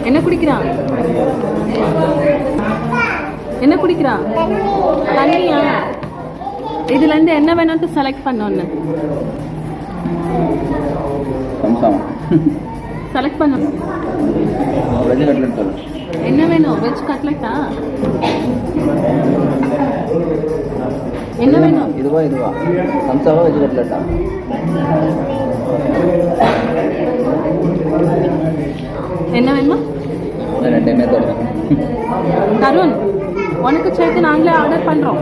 என்ன குடிக்கிறான்? என்ன குடிக்கிறான்? தண்ணியா? இதுல இருந்து என்ன வேணும்னு செலக்ட் பண்ணோன்னு செலக்ட் பண்ணணும். என்ன வேணும்? வெஜ் கட்லெட்டா? என்ன வேணும்? இதுவா சம்சாவா வெஜ் கட்லெட்டா? என்ன வேணுமா? ரெண்டுமே தருவேன். தருண், உனக்கு சேர்த்து நாங்களே ஆர்டர் பண்றோம்.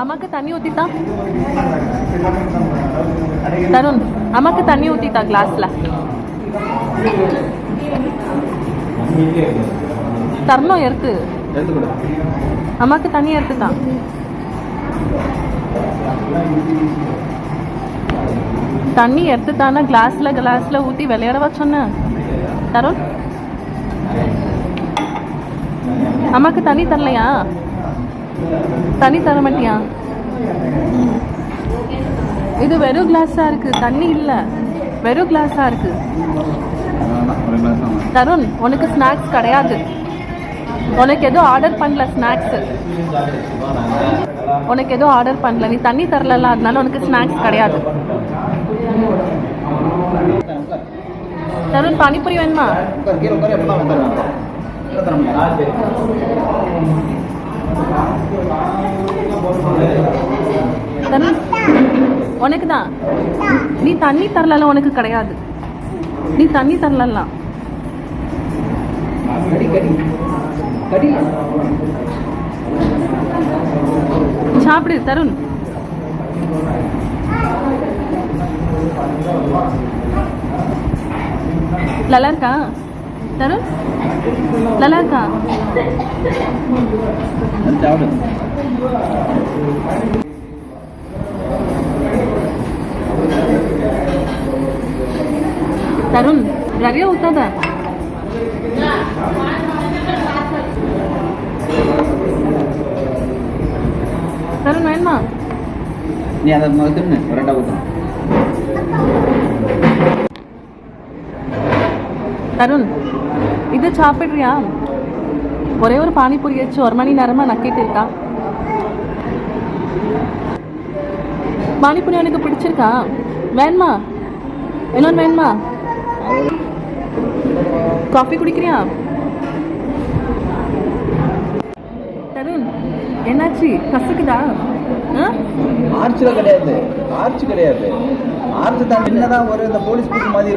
அம்மாக்கு தண்ணி ஊத்திட்டா? தருண், அம்மாக்கு தண்ணி ஊத்திட்டா கிளாஸ்ல? தரணும் எடுத்து. அம்மாக்கு தண்ணி எடுத்துதான். தண்ணி எடுத்துட்டானா கிளாஸ்ல ஊத்தி விளையாடவா சொன்ன? தருண், அம்மாக்கு தண்ணி தரலையா? தண்ணி தர மாட்டியா? இது வெறும் கிளாஸா இருக்கு, தண்ணி இல்ல, வெறும் கிளாஸா இருக்கு. தருண், உனக்கு ஸ்நாக்ஸ் கிடையாது. உனக்கு எதுவும் ஆர்டர் பண்ணல ஸ்நாக்ஸ். உனக்கு எதுவும் ஆர்டர் பண்ணல, நீ தண்ணி தரல, அதனால உனக்கு ஸ்நாக்ஸ் கிடையாது. தருண், பானிபூரி வேணுமா? தருண், உனக்கு தான். நீ தண்ணி தரல, உனக்கு கிடையாது. நீ தண்ணி தரல. சாப்பிடு தருண். நல்லா இருக்கா தருண்? நல்லா இருக்கா? தருண், நிறைய ஊத்தாத. தருண் வேணுமா? நீ அதை முதல்ல ரெண்டா ஊற்றணும். தருண், இது சாப்பிட்றியா? ஒரே ஒரு பானிபூரி வச்சு 1 மணி நேரமா நக்கிட்டு இருக்கா. பானிபூரி எனக்கு பிடிச்சிருக்கா? வேணுமா? இன்னொன்று வேணுமா? காஃபி குடிக்கிறியா? தருண், என்னாச்சு? கசக்குதா? ஆர்ச்சில் கிடையாது, ஆர்ச்சி கிடையாது. ஆர்ச்சி தான் என்னதான் ஒரு இந்த போலீஸ் மாதிரி